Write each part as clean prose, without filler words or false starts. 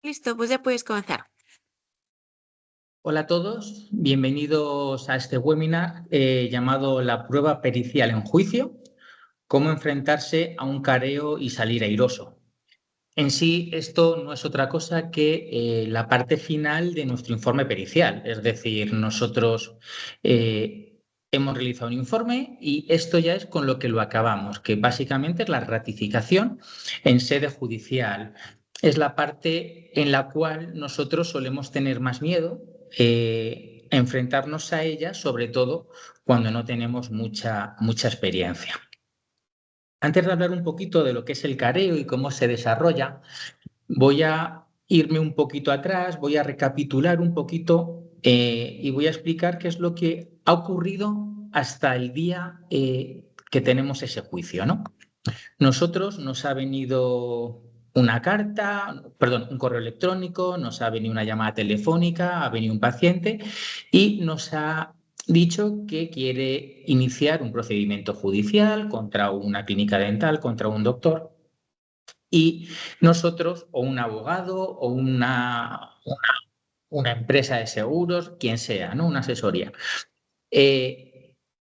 Listo, pues ya puedes comenzar. Hola a todos, bienvenidos a este webinar llamado La prueba pericial en juicio, cómo enfrentarse a un careo y salir airoso. En sí, esto no es otra cosa que la parte final de nuestro informe pericial, es decir, nosotros hemos realizado un informe y esto ya es con lo que lo acabamos, que básicamente es la ratificación en sede judicial. Es la parte en la cual nosotros solemos tener más miedo, enfrentarnos a ella, sobre todo cuando no tenemos mucha experiencia. Antes de hablar un poquito de lo que es el careo y cómo se desarrolla, voy a irme un poquito atrás, voy a recapitular un poquito y voy a explicar qué es lo que ha ocurrido hasta el día que tenemos ese juicio, ¿no? Nosotros nos ha venido una carta, perdón, un correo electrónico, nos ha venido una llamada telefónica, ha venido un paciente y nos ha dicho que quiere iniciar un procedimiento judicial contra una clínica dental, contra un doctor. Y nosotros, o un abogado, o una empresa de seguros, quien sea, ¿no? Una asesoría.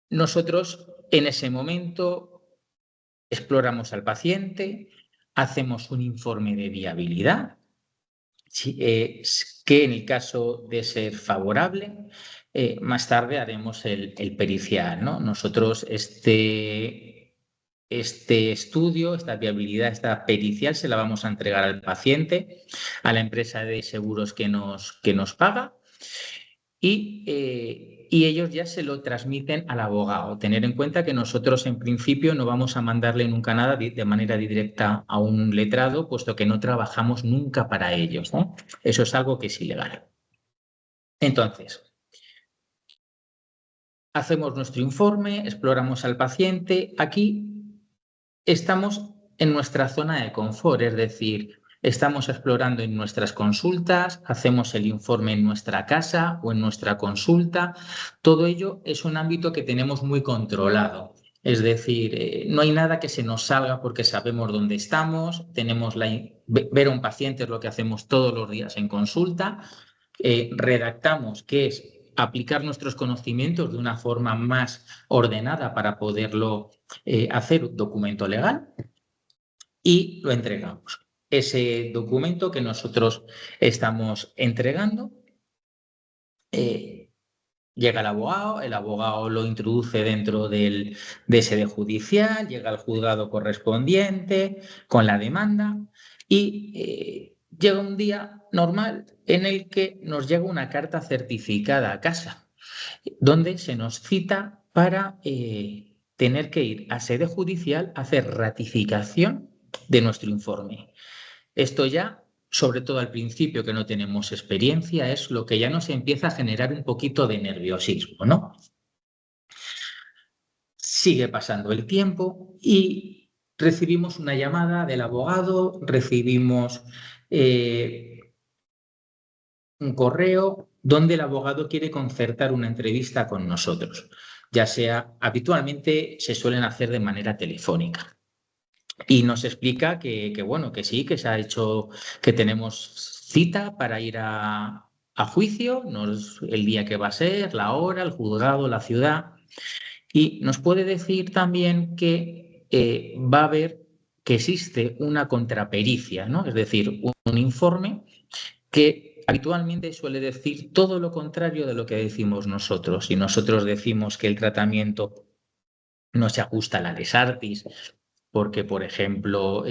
Nosotros en ese momento exploramos al paciente, hacemos un informe de viabilidad, que en el caso de ser favorable, más tarde haremos el pericial, ¿no? Nosotros este estudio, esta viabilidad, esta pericial, se la vamos a entregar al paciente, a la empresa de seguros que nos paga y ellos ya se lo transmiten al abogado. Tener en cuenta que nosotros en principio no vamos a mandarle nunca nada de manera directa a un letrado, puesto que no trabajamos nunca para ellos, ¿no? Eso es algo que es ilegal. Entonces, hacemos nuestro informe, exploramos al paciente. Aquí estamos en nuestra zona de confort, es decir, estamos explorando en nuestras consultas, hacemos el informe en nuestra casa o en nuestra consulta. Todo ello es un ámbito que tenemos muy controlado. Es decir, no hay nada que se nos salga porque sabemos dónde estamos, ver a un paciente es lo que hacemos todos los días en consulta, redactamos, que es aplicar nuestros conocimientos de una forma más ordenada para poderlo hacer un documento legal y lo entregamos. Ese documento que nosotros estamos entregando llega el abogado lo introduce dentro de sede judicial, llega al juzgado correspondiente con la demanda y llega un día normal en el que nos llega una carta certificada a casa, donde se nos cita para tener que ir a sede judicial a hacer ratificación de nuestro informe. Esto ya, sobre todo al principio que no tenemos experiencia, es lo que ya nos empieza a generar un poquito de nerviosismo, ¿no? Sigue pasando el tiempo y recibimos una llamada del abogado, recibimos un correo donde el abogado quiere concertar una entrevista con nosotros, ya sea habitualmente se suelen hacer de manera telefónica. Y nos explica bueno, que sí, que se ha hecho, que tenemos cita para ir a juicio, el día que va a ser, la hora, el juzgado, la ciudad. Y nos puede decir también que va a haber, que existe una contrapericia, ¿no? Es decir, un informe que habitualmente suele decir todo lo contrario de lo que decimos nosotros. Si nosotros decimos que el tratamiento no se ajusta a la Lex Artis, porque, por ejemplo,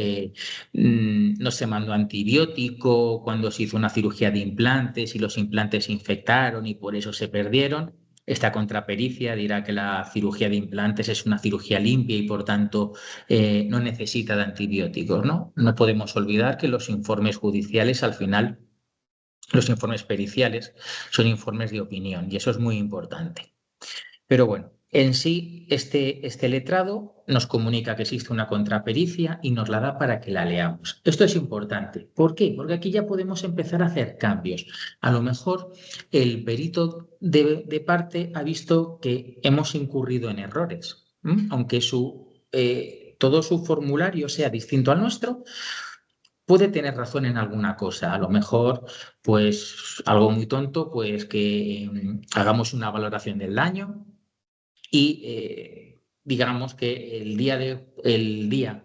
no se mandó antibiótico cuando se hizo una cirugía de implantes y los implantes se infectaron y por eso se perdieron. Esta contrapericia dirá que la cirugía de implantes es una cirugía limpia y, por tanto, no necesita de antibióticos, ¿no? No podemos olvidar que los informes judiciales, al final, los informes periciales, son informes de opinión y eso es muy importante. Pero bueno, en sí, este letrado nos comunica que existe una contrapericia y nos la da para que la leamos. Esto es importante. ¿Por qué? Porque aquí ya podemos empezar a hacer cambios. A lo mejor el perito de parte ha visto que hemos incurrido en errores, aunque todo su formulario sea distinto al nuestro. puede tener razón en alguna cosa. A lo mejor, pues algo muy tonto, pues que hagamos una valoración del daño y digamos que el día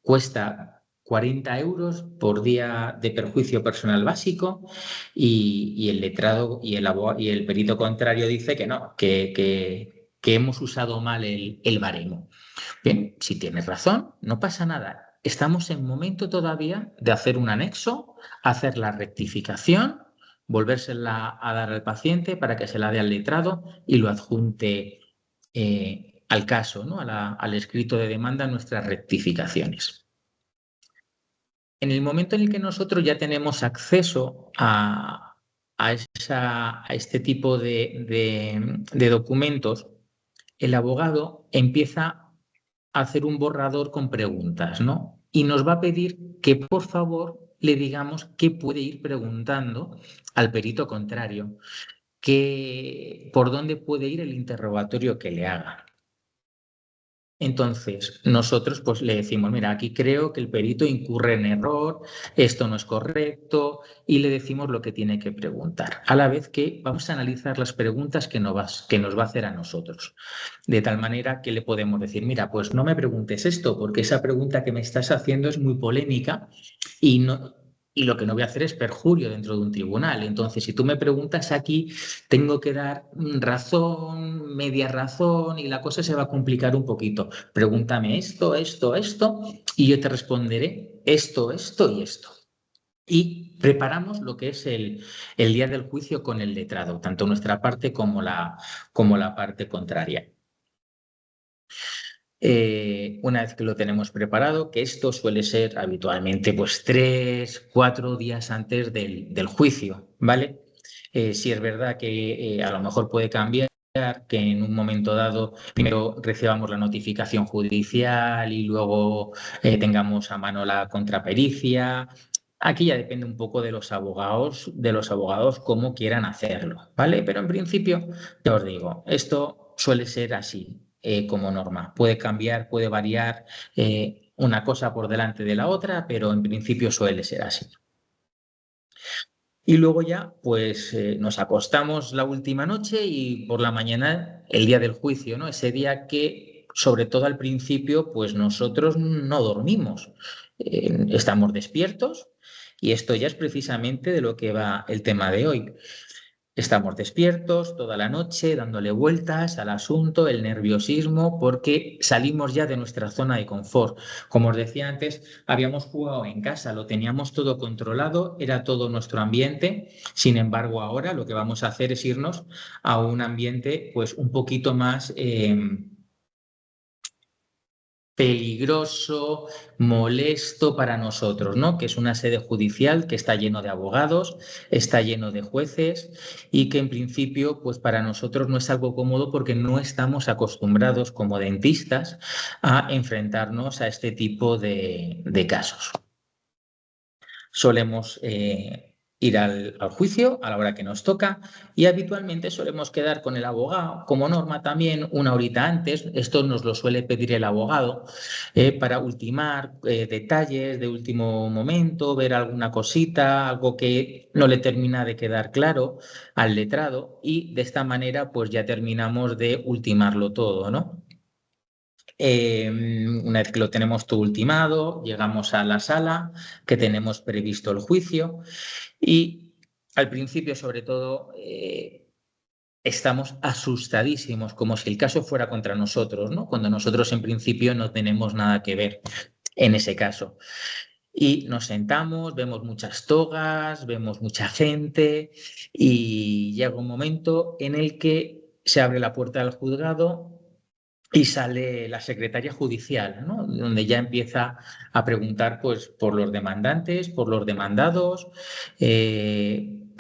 cuesta 40 euros por día de perjuicio personal básico y el letrado y el perito contrario dice que no, que hemos usado mal el baremo. Bien, si tienes razón, no pasa nada. Estamos en momento todavía de hacer un anexo, hacer la rectificación, volvérsela a dar al paciente para que se la dé al letrado y lo adjunte al caso, ¿no? Al escrito de demanda, nuestras rectificaciones. En el momento en el que nosotros ya tenemos acceso a este tipo de documentos, el abogado empieza a hacer un borrador con preguntas, ¿no? Y nos va a pedir que por favor le digamos qué puede ir preguntando al perito contrario, por dónde puede ir el interrogatorio que le haga. Entonces, nosotros pues le decimos, mira, aquí creo que el perito incurre en error, esto no es correcto, y le decimos lo que tiene que preguntar. A la vez que vamos a analizar las preguntas que nos va a hacer a nosotros. De tal manera que le podemos decir, mira, pues no me preguntes esto, porque esa pregunta que me estás haciendo es muy polémica y no... Y lo que no voy a hacer es perjurio dentro de un tribunal. Entonces, si tú me preguntas aquí, tengo que dar razón, media razón, y la cosa se va a complicar un poquito. Pregúntame esto, y yo te responderé esto, esto y esto. Y preparamos lo que es el día del juicio con el letrado, tanto nuestra parte como la parte contraria. Una vez que lo tenemos preparado, que esto suele ser habitualmente pues 3, 4 días antes del juicio, ¿vale? Si es verdad que a lo mejor puede cambiar, que en un momento dado primero recibamos la notificación judicial y luego tengamos a mano la contrapericia. Aquí ya depende un poco de los abogados cómo quieran hacerlo, ¿vale? Pero en principio, ya os digo, esto suele ser así como norma. Puede cambiar, puede variar una cosa por delante de la otra, pero en principio suele ser así. Y luego ya, pues nos acostamos la última noche y por la mañana, el día del juicio, ¿no? Ese día que, sobre todo al principio, pues nosotros no dormimos. Estamos despiertos y esto ya es precisamente de lo que va el tema de hoy. Estamos despiertos toda la noche, dándole vueltas al asunto, el nerviosismo, porque salimos ya de nuestra zona de confort. Como os decía antes, habíamos jugado en casa, lo teníamos todo controlado, era todo nuestro ambiente. Sin embargo, ahora lo que vamos a hacer es irnos a un ambiente pues un poquito más peligroso, molesto para nosotros, ¿no? Que es una sede judicial que está lleno de abogados, está lleno de jueces y que en principio, pues para nosotros no es algo cómodo porque no estamos acostumbrados como dentistas a enfrentarnos a este tipo de casos. Solemos ir al juicio a la hora que nos toca y habitualmente solemos quedar con el abogado, como norma también una horita antes. Esto nos lo suele pedir el abogado para ultimar detalles de último momento, ver alguna cosita, algo que no le termina de quedar claro al letrado y de esta manera pues ya terminamos de ultimarlo todo, ¿no? Una vez que lo tenemos todo ultimado, llegamos a la sala que tenemos previsto el juicio y al principio, sobre todo, estamos asustadísimos, como si el caso fuera contra nosotros, ¿no? Cuando nosotros en principio no tenemos nada que ver en ese caso. Y nos sentamos, vemos muchas togas, vemos mucha gente y llega un momento en el que se abre la puerta del juzgado y sale la secretaria judicial, ¿no? Donde ya empieza a preguntar pues, por los demandantes, por los demandados,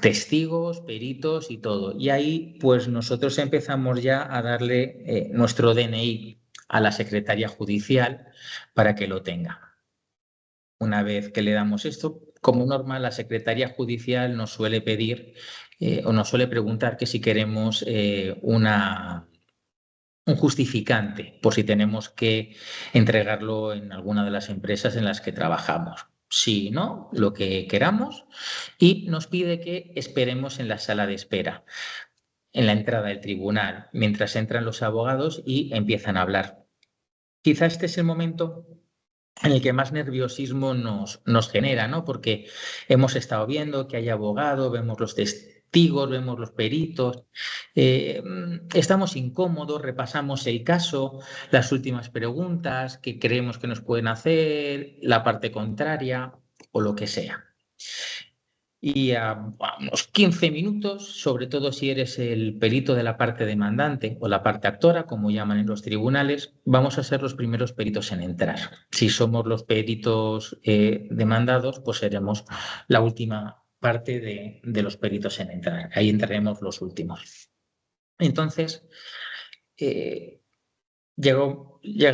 testigos, peritos y todo. Y ahí pues nosotros empezamos ya a darle nuestro DNI a la secretaria judicial para que lo tenga. Una vez que le damos esto, como norma, la secretaria judicial nos suele pedir o nos suele preguntar que si queremos un justificante por si tenemos que entregarlo en alguna de las empresas en las que trabajamos. sí, no, lo que queramos, y nos pide que esperemos en la sala de espera, en la entrada del tribunal, mientras entran los abogados y empiezan a hablar. Quizá este es el momento en el que más nerviosismo nos genera, ¿no? Porque hemos estado viendo que hay abogado, vemos los testigos, vemos los peritos, estamos incómodos, repasamos el caso, las últimas preguntas que creemos que nos pueden hacer, la parte contraria o lo que sea. Y a unos 15 minutos, sobre todo si eres el perito de la parte demandante o la parte actora, como llaman en los tribunales, vamos a ser los primeros peritos en entrar. Si somos los peritos demandados, pues seremos la última parte de los peritos en entrar. Ahí entraremos los últimos. Entonces, llega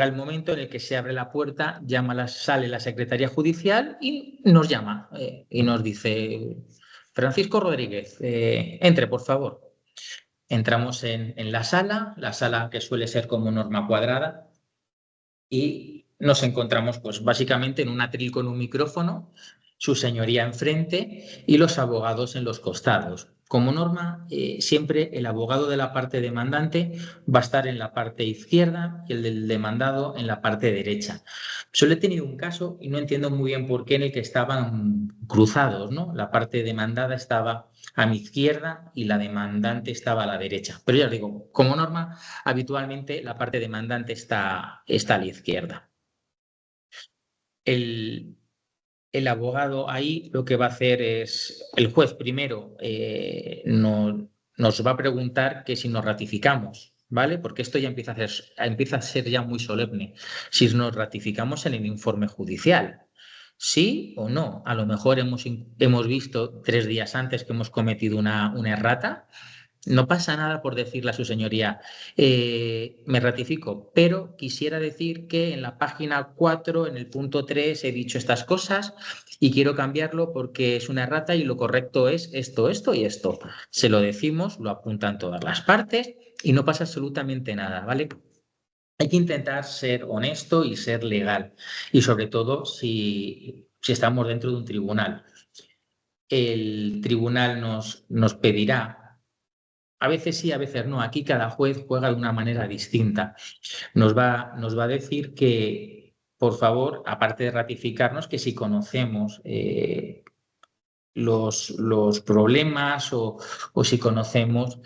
el momento en el que se abre la puerta, sale la secretaria judicial y nos llama y nos dice: Francisco Rodríguez, entre, por favor. Entramos en la sala que suele ser como norma cuadrada, y nos encontramos pues básicamente en un atril con un micrófono, su señoría enfrente y los abogados en los costados. Como norma, siempre el abogado de la parte demandante va a estar en la parte izquierda y el del demandado en la parte derecha. Solo he tenido un caso, y no entiendo muy bien por qué, en el que estaban cruzados, ¿no? La parte demandada estaba a mi izquierda y la demandante estaba a la derecha. Pero ya os digo, como norma, habitualmente la parte demandante está a la izquierda. El abogado ahí lo que va a hacer es, el juez primero nos va a preguntar que si nos ratificamos, ¿vale? Porque esto ya empieza a ser ya muy solemne. Si nos ratificamos en el informe judicial, ¿sí o no? A lo mejor hemos visto 3 días antes que hemos cometido una errata. No pasa nada por decirle a su señoría: me ratifico, pero quisiera decir que en la página 4, en el punto 3, he dicho estas cosas y quiero cambiarlo porque es una errata y lo correcto es esto, esto y esto. Se lo decimos, lo apuntan todas las partes y no pasa absolutamente nada, ¿vale? Hay que intentar ser honesto y ser legal, y sobre todo si estamos dentro de un tribunal. El tribunal nos pedirá, a veces sí, a veces no. Aquí cada juez juega de una manera distinta. Nos va a decir que, por favor, aparte de ratificarnos, que si conocemos los problemas o si conocemos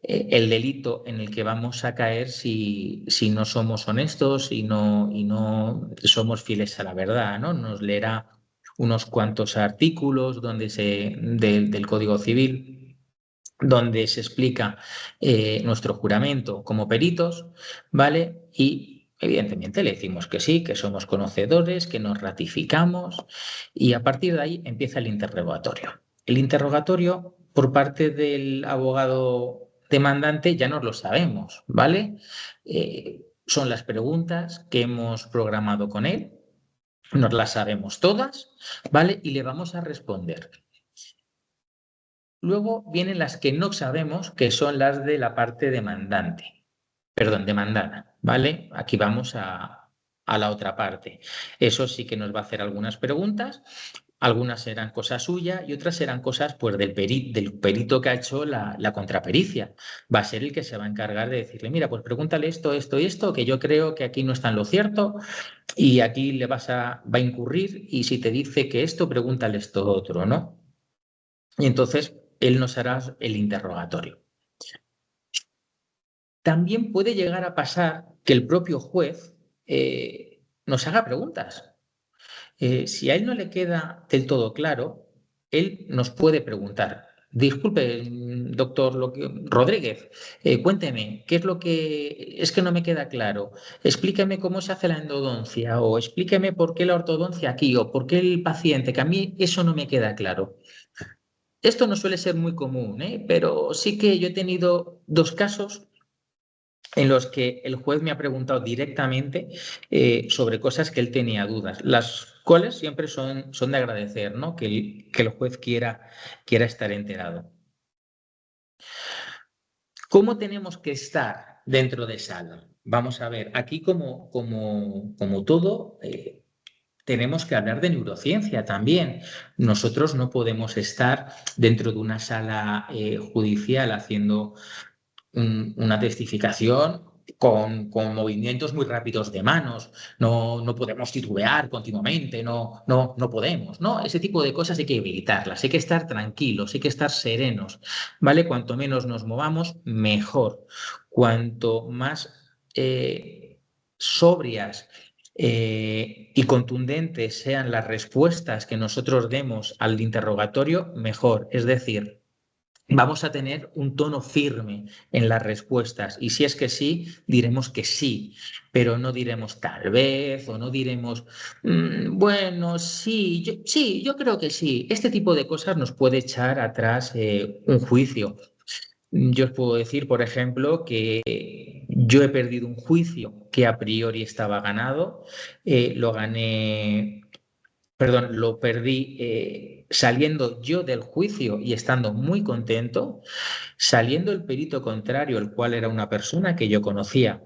el delito en el que vamos a caer si no somos honestos y no somos fieles a la verdad, ¿no? Nos leerá unos cuantos artículos del Código Civil, donde se explica nuestro juramento como peritos, ¿vale? Y evidentemente le decimos que sí, que somos conocedores, que nos ratificamos, y a partir de ahí empieza el interrogatorio. El interrogatorio por parte del abogado demandante ya nos lo sabemos, ¿vale? Son las preguntas que hemos programado con él, nos las sabemos todas, ¿vale? Y le vamos a responder. Luego vienen las que no sabemos, que son las de la parte demandada, ¿vale? Aquí vamos a la otra parte. Eso sí que nos va a hacer algunas preguntas, algunas serán cosas suyas y otras serán cosas pues del perito que ha hecho la contrapericia. Va a ser el que se va a encargar de decirle: mira, pues pregúntale esto, esto y esto, que yo creo que aquí no está en lo cierto y aquí va a incurrir, y si te dice que esto, pregúntale esto otro, ¿no? Y entonces él nos hará el interrogatorio. También puede llegar a pasar que el propio juez nos haga preguntas. Si a él no le queda del todo claro, él nos puede preguntar: disculpe, doctor Rodríguez, cuénteme, ¿qué es lo que es que no me queda claro? Explíqueme cómo se hace la endodoncia, o explíqueme por qué la ortodoncia aquí, o por qué el paciente, que a mí eso no me queda claro. Esto no suele ser muy común, pero sí que yo he tenido 2 casos en los que el juez me ha preguntado directamente sobre cosas que él tenía dudas, las cuales siempre son de agradecer, ¿no? Que el juez quiera estar enterado. ¿Cómo tenemos que estar dentro de sala? Vamos a ver, aquí como todo, tenemos que hablar de neurociencia también. Nosotros no podemos estar dentro de una sala judicial haciendo una testificación con movimientos muy rápidos de manos. No podemos titubear continuamente, no podemos, ¿no? Ese tipo de cosas hay que evitarlas, hay que estar tranquilos, hay que estar serenos, ¿vale? Cuanto menos nos movamos, mejor. Cuanto más sobrias y contundentes sean las respuestas que nosotros demos al interrogatorio, mejor. Es decir, vamos a tener un tono firme en las respuestas y si es que sí, diremos que sí, pero no diremos tal vez o no diremos, bueno, sí, yo creo que sí. Este tipo de cosas nos puede echar atrás un juicio. Yo os puedo decir, por ejemplo, que yo he perdido un juicio que a priori estaba ganado, lo gané. Perdón, lo perdí saliendo yo del juicio y estando muy contento, saliendo el perito contrario, el cual era una persona que yo conocía,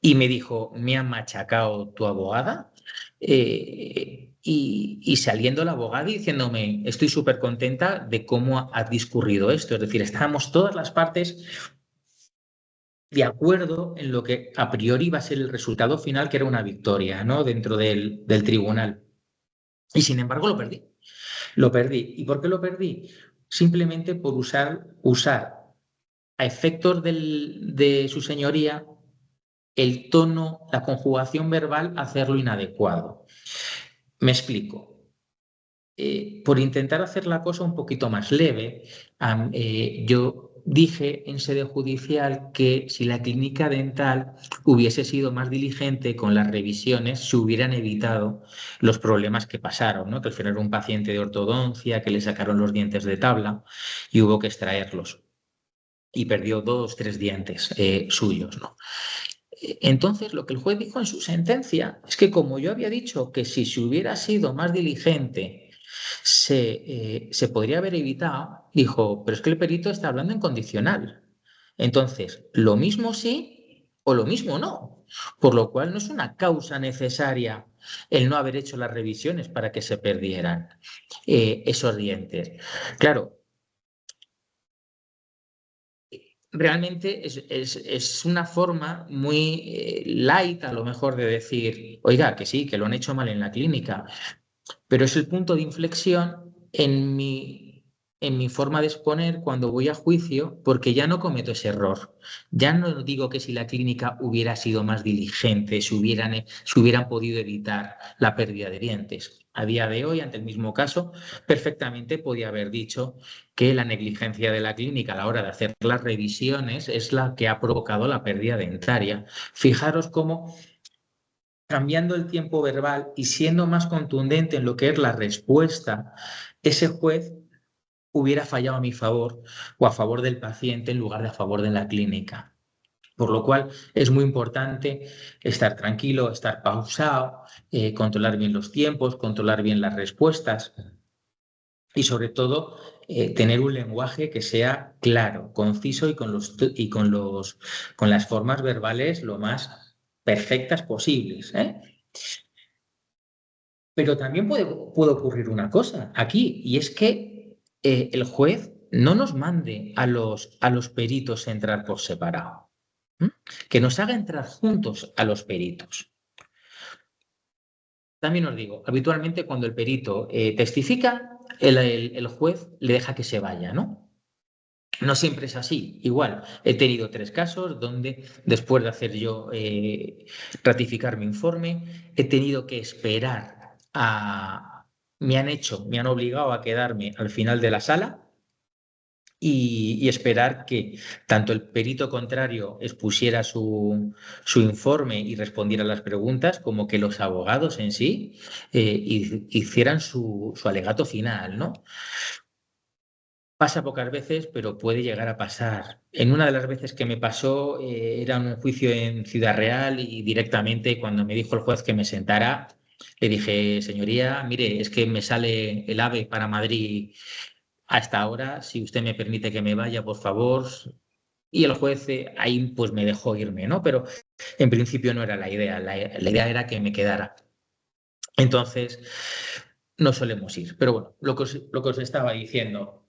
y me dijo, me ha machacado tu abogada, y saliendo la abogada diciéndome, estoy súper contenta de cómo ha discurrido esto. Es decir, estábamos todas las partes de acuerdo en lo que a priori va a ser el resultado final, que era una victoria, ¿no? Dentro del tribunal. Y sin embargo lo perdí. Lo perdí. ¿Y por qué lo perdí? Simplemente por usar a efectos de su señoría el tono, la conjugación verbal, hacerlo inadecuado. Me explico. Por intentar hacer la cosa un poquito más leve, yo dije en sede judicial que si la clínica dental hubiese sido más diligente con las revisiones, se hubieran evitado los problemas que pasaron, ¿no? Que al final era un paciente de ortodoncia, que le sacaron los dientes de tabla y hubo que extraerlos. Y perdió 2, 3 dientes suyos, ¿no? Entonces, lo que el juez dijo en su sentencia es que como yo había dicho que si se hubiera sido más diligente se podría haber evitado, dijo, pero es que el perito está hablando en condicional. Entonces, lo mismo sí o lo mismo no, por lo cual no es una causa necesaria el no haber hecho las revisiones para que se perdieran esos dientes. Claro, realmente es una forma muy light, a lo mejor, de decir, oiga, que sí, que lo han hecho mal en la clínica, pero es el punto de inflexión en mi forma de exponer cuando voy a juicio, porque ya no cometo ese error. Ya no digo que si la clínica hubiera sido más diligente, se hubieran podido evitar la pérdida de dientes. A día de hoy, ante el mismo caso, perfectamente podía haber dicho que la negligencia de la clínica a la hora de hacer las revisiones es la que ha provocado la pérdida dentaria. Fijaros cómo, cambiando el tiempo verbal y siendo más contundente en lo que es la respuesta, ese juez hubiera fallado a mi favor o a favor del paciente en lugar de a favor de la clínica. Por lo cual es muy importante estar tranquilo, estar pausado, controlar bien los tiempos, controlar bien las respuestas y sobre todo tener un lenguaje que sea claro, conciso con las formas verbales lo más perfectas posibles, ¿eh? Pero también puede ocurrir una cosa aquí, y es que el juez no nos mande a los peritos entrar por separado, ¿m? Que nos haga entrar juntos a los peritos. También os digo, habitualmente cuando el perito testifica, el juez le deja que se vaya, ¿no? No siempre es así. Igual, he tenido 3 casos donde después de hacer yo ratificar mi informe, he tenido que esperar me han obligado a quedarme al final de la sala y esperar que tanto el perito contrario expusiera su informe y respondiera a las preguntas, como que los abogados en sí hicieran su alegato final, ¿no? Pasa pocas veces, pero puede llegar a pasar. En una de las veces que me pasó, era un juicio en Ciudad Real y directamente cuando me dijo el juez que me sentara, le dije, señoría, mire, es que me sale el AVE para Madrid a esta hora, si usted me permite que me vaya, por favor. Y el juez ahí pues me dejó irme, ¿no? Pero en principio no era la idea, la idea era que me quedara. Entonces, no solemos ir. Pero bueno, lo que os estaba diciendo.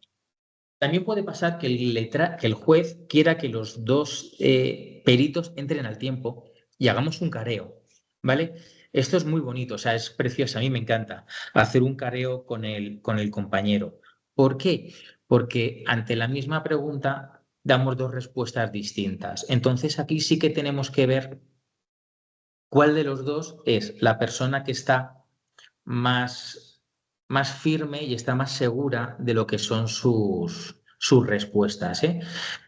También puede pasar que que el juez quiera que los dos peritos entren al tiempo y hagamos un careo, ¿vale? Esto es muy bonito, o sea, es precioso, a mí me encanta hacer un careo con el compañero. ¿Por qué? Porque ante la misma pregunta damos dos respuestas distintas. Entonces aquí sí que tenemos que ver cuál de los dos es la persona que está más, más firme y está más segura de lo que son sus respuestas, ¿eh?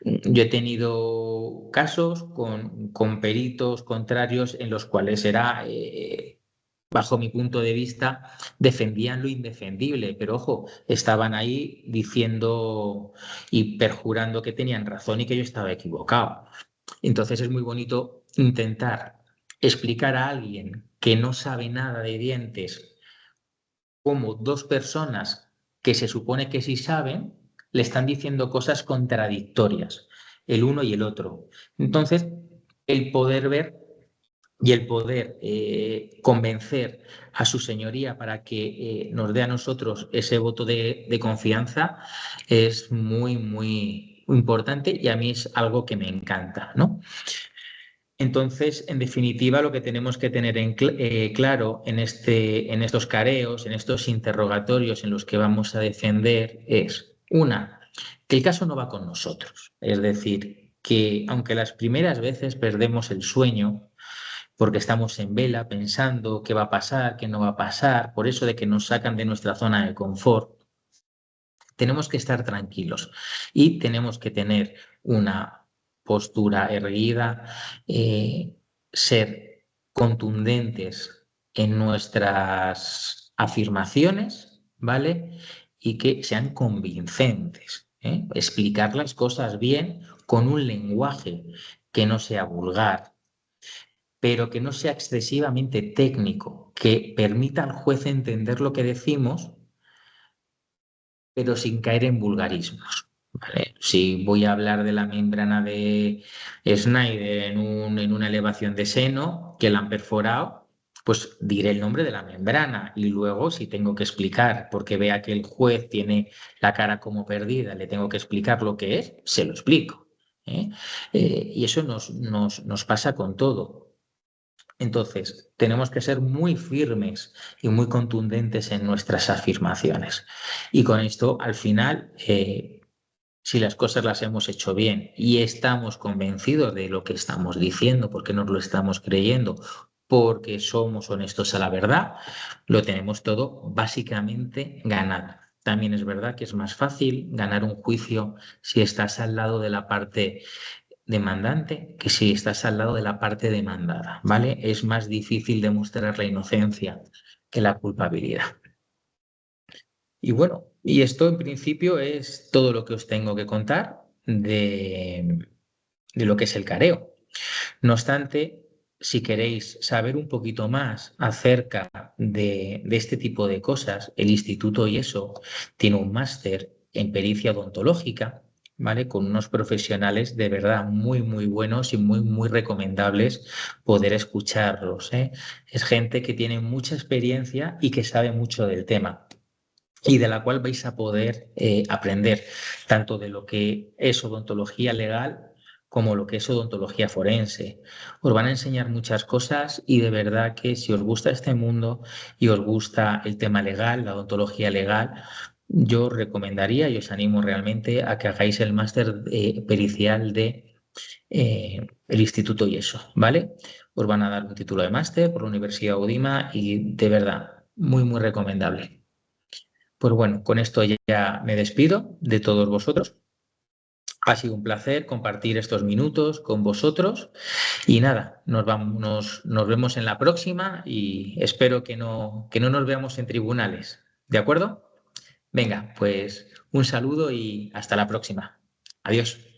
Yo he tenido casos con peritos contrarios en los cuales era, bajo mi punto de vista, defendían lo indefendible, pero ojo, estaban ahí diciendo y perjurando que tenían razón y que yo estaba equivocado. Entonces es muy bonito intentar explicar a alguien que no sabe nada de dientes cómo dos personas que se supone que sí saben le están diciendo cosas contradictorias, el uno y el otro. Entonces, el poder ver y el poder convencer a su señoría para que nos dé a nosotros ese voto de confianza es muy, muy importante y a mí es algo que me encanta, ¿no? Entonces, en definitiva, lo que tenemos que tener claro en estos careos, en estos interrogatorios en los que vamos a defender es, una, que el caso no va con nosotros. Es decir, que aunque las primeras veces perdemos el sueño, porque estamos en vela pensando qué va a pasar, qué no va a pasar, por eso de que nos sacan de nuestra zona de confort, tenemos que estar tranquilos y tenemos que tener una postura erguida, ser contundentes en nuestras afirmaciones, ¿vale? Y que sean convincentes, ¿eh? Explicar las cosas bien con un lenguaje que no sea vulgar, pero que no sea excesivamente técnico, que permita al juez entender lo que decimos pero sin caer en vulgarismos. ¿Vale? Si voy a hablar de la membrana de Schneider en una elevación de seno que la han perforado, pues diré el nombre de la membrana y luego si tengo que explicar, porque vea que el juez tiene la cara como perdida, le tengo que explicar lo que es, se lo explico. ¿Eh? Y eso nos pasa con todo. Entonces, tenemos que ser muy firmes y muy contundentes en nuestras afirmaciones. Y con esto, al final, si las cosas las hemos hecho bien y estamos convencidos de lo que estamos diciendo, porque nos lo estamos creyendo, porque somos honestos a la verdad, lo tenemos todo básicamente ganado. También es verdad que es más fácil ganar un juicio si estás al lado de la parte demandante que si estás al lado de la parte demandada, ¿vale? Es más difícil demostrar la inocencia que la culpabilidad. Y bueno, y esto en principio es todo lo que os tengo que contar de lo que es el careo. No obstante, si queréis saber un poquito más acerca de este tipo de cosas, el Instituto IESO tiene un máster en pericia odontológica, ¿vale? Con unos profesionales de verdad muy, muy buenos y muy, muy recomendables poder escucharlos, ¿eh? Es gente que tiene mucha experiencia y que sabe mucho del tema y de la cual vais a poder aprender tanto de lo que es odontología legal como lo que es odontología forense. Os van a enseñar muchas cosas y de verdad que si os gusta este mundo y os gusta el tema legal, la odontología legal, yo os recomendaría y os animo realmente a que hagáis el máster pericial de el Instituto IESO, ¿vale? Os van a dar un título de máster por la Universidad UDIMA y de verdad, muy, muy recomendable. Pues bueno, con esto ya me despido de todos vosotros. Ha sido un placer compartir estos minutos con vosotros y nada, nos vemos en la próxima y espero que no nos veamos en tribunales. ¿De acuerdo? Venga, pues un saludo y hasta la próxima. Adiós.